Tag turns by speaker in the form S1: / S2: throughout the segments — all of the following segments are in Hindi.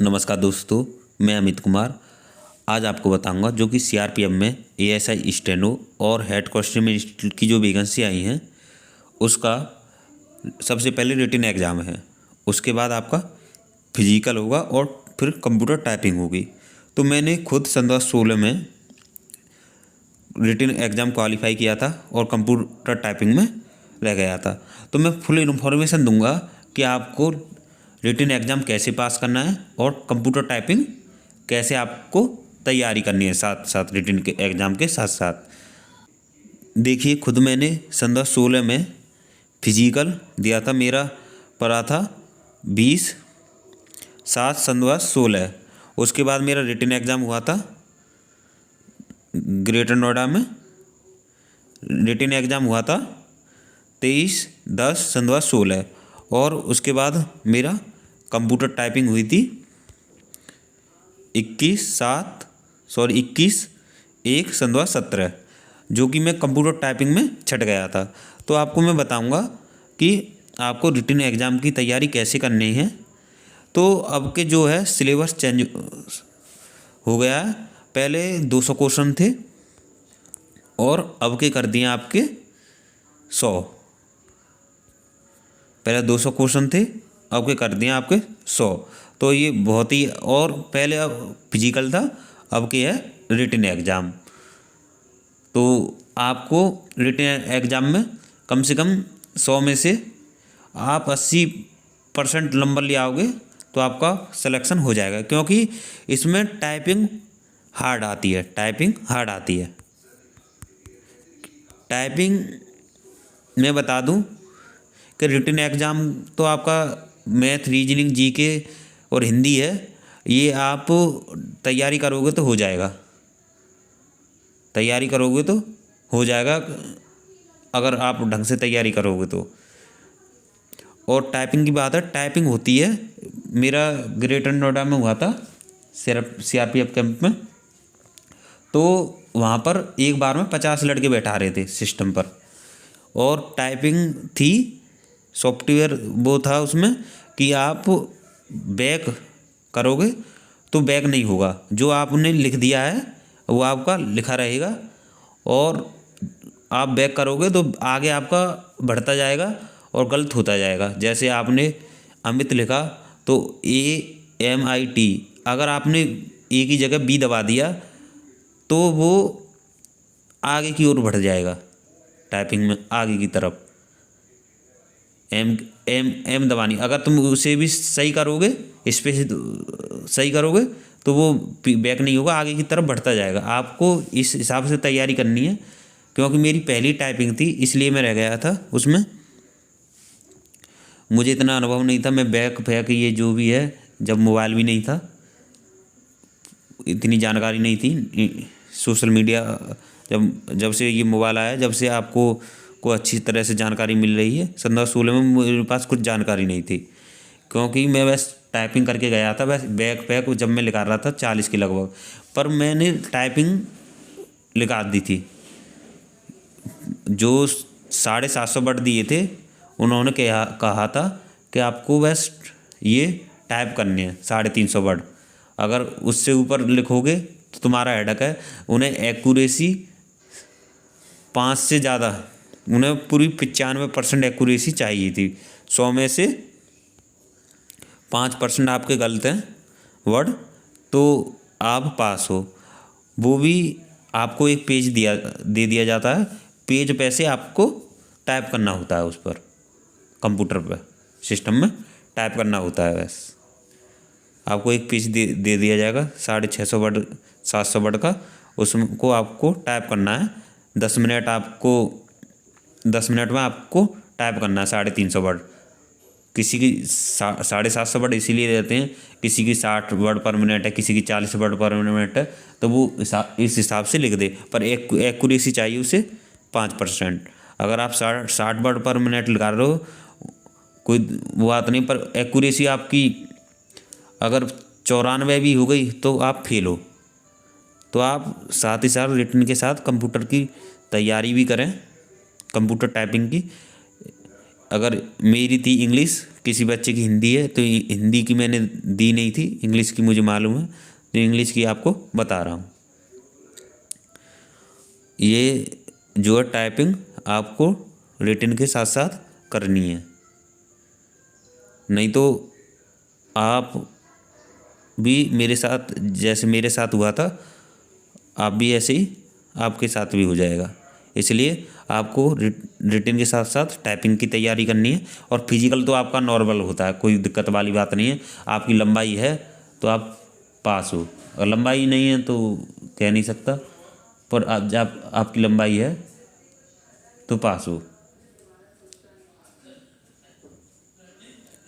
S1: नमस्कार दोस्तों, मैं अमित कुमार। आज आपको बताऊंगा जो कि सीआरपीएफ में एएसआई स्टेनो और हेड कांस्टेबल की जो वैकेंसी आई हैं उसका सबसे पहले रिटन एग्ज़ाम है। उसके बाद आपका फिजिकल होगा और फिर कंप्यूटर टाइपिंग होगी। तो मैंने खुद सन 2016 में रिटन एग्ज़ाम क्वालिफाई किया था और कंप्यूटर टाइपिंग में रह गया था। तो मैं फुल इन्फॉर्मेशन दूंगा कि आपको रिटन एग्ज़ाम कैसे पास करना है और कंप्यूटर टाइपिंग कैसे आपको तैयारी करनी है साथ साथ रिटन के एग्ज़ाम के साथ साथ। देखिए, खुद मैंने सन 2016 में फिजिकल दिया था। मेरा पड़ा था 20/7 सन 2016। उसके बाद मेरा रिटन एग्ज़ाम हुआ था ग्रेटर नोएडा में। रिटन एग्ज़ाम हुआ था 23/10 सन 2016 और उसके बाद मेरा कंप्यूटर टाइपिंग हुई थी 21/1 सन 2017, जो कि मैं कंप्यूटर टाइपिंग में छट गया था। तो आपको मैं बताऊंगा कि आपको रिटन एग्ज़ाम की तैयारी कैसे करनी है। तो अब के जो है सिलेबस चेंज हो गया है। पहले 200 क्वेश्चन थे और अब के कर दिए आपके 100। पहले 200 क्वेश्चन थे, अब के कर दिए आपके 100। तो ये बहुत ही, और पहले अब फिजिकल था, अब के है रिटन एग्ज़ाम। तो आपको रिटन एग्ज़ाम में कम से कम 100 में से आप 80% नंबर ले आओगे तो आपका सिलेक्शन हो जाएगा, क्योंकि इसमें टाइपिंग हार्ड आती है। टाइपिंग मैं बता दूं कि रिटन एग्ज़ाम तो आपका मैथ, रीजनिंग, जीके और हिंदी है। ये आप तैयारी करोगे तो हो जाएगा, अगर आप ढंग से तैयारी करोगे तो। और टाइपिंग की बात है, टाइपिंग होती है, मेरा ग्रेटर नोएडा में हुआ था सीआरपीएफ कैंप में। तो वहाँ पर एक बार में 50 लड़के बैठा रहे थे सिस्टम पर, और टाइपिंग थी, सॉफ्टवेयर वो था उसमें कि आप बैक करोगे तो बैक नहीं होगा। जो आपने लिख दिया है वो आपका लिखा रहेगा, और आप बैक करोगे तो आगे आपका बढ़ता जाएगा और गलत होता जाएगा। जैसे आपने अमित लिखा तो AMIT, अगर आपने ए की जगह बी दबा दिया तो वो आगे की ओर बढ़ जाएगा, टाइपिंग में आगे की तरफ। एम दबानी, अगर तुम उसे भी सही करोगे, स्पेस सही करोगे तो वो बैक नहीं होगा, आगे की तरफ बढ़ता जाएगा। आपको इस हिसाब से तैयारी करनी है। क्योंकि मेरी पहली टाइपिंग थी इसलिए मैं रह गया था उसमें, मुझे इतना अनुभव नहीं था। मैं बैक फैक ये जो भी है, जब मोबाइल भी नहीं था, इतनी जानकारी नहीं थी। सोशल मीडिया जब से ये मोबाइल आया, जब से आपको को अच्छी तरह से जानकारी मिल रही है। सन 2016 में मेरे पास कुछ जानकारी नहीं थी, क्योंकि मैं बस टाइपिंग करके गया था। बस बैक पैक जब मैं लिखा रहा था 40 के लगभग, पर मैंने टाइपिंग लिखा दी थी। जो 750 वर्ड दिए थे, उन्होंने कहा था कि आपको बस ये टाइप करने हैं 350 वर्ड। अगर उससे ऊपर लिखोगे तो तुम्हारा हेडक है। उन्हें एक्यूरेसी 5 से ज़्यादा, उन्हें पूरी 95% एक्यूरेसी चाहिए थी। 100 में से 5% आपके गलत हैं वर्ड तो आप पास हो। वो भी आपको एक पेज दे दिया जाता है। पेज पे से आपको टाइप करना होता है, उस पर कंप्यूटर पर सिस्टम में टाइप करना होता है। बस आपको एक पेज दे दिया जाएगा 650 वर्ड 700 वर्ड का, उसको आपको टाइप करना है। 10 मिनट में आपको टाइप करना है 350 वर्ड। किसी की 750 वर्ड इसीलिए रहते हैं, किसी की 60 वर्ड पर मिनट है, किसी की 40 वर्ड पर मिनट है, तो वो इस हिसाब से लिख दे। पर एक्यूरेसी चाहिए उसे 5%। अगर आप 60 वर्ड पर मिनट लिखा रहे हो, कोई वो बात नहीं, पर एक्यूरेसी आपकी अगर 94 भी हो गई तो आप फेल हो। तो आप साथ ही साथ रिटन के साथ कंप्यूटर की तैयारी भी करें, कंप्यूटर टाइपिंग की। अगर मेरी थी इंग्लिश, किसी बच्चे की हिंदी है, तो हिंदी की मैंने दी नहीं थी, इंग्लिश की मुझे मालूम है, तो इंग्लिश की आपको बता रहा हूँ। ये जो है टाइपिंग आपको रिटन के साथ साथ करनी है, नहीं तो आप भी मेरे साथ, जैसे मेरे साथ हुआ था, आप भी ऐसे ही आपके साथ भी हो जाएगा। इसलिए आपको रिटन के साथ साथ टाइपिंग की तैयारी करनी है। और फिजिकल तो आपका नॉर्मल होता है, कोई दिक्कत वाली बात नहीं है। आपकी लंबाई है तो आप पास हो, और लंबाई नहीं है तो कह नहीं सकता, पर जब आपकी लंबाई है तो पास हो।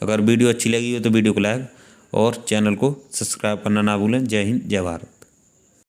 S1: अगर वीडियो अच्छी लगी हो तो वीडियो को लाइक और चैनल को सब्सक्राइब करना ना भूलें। जय हिंद, जय भारत।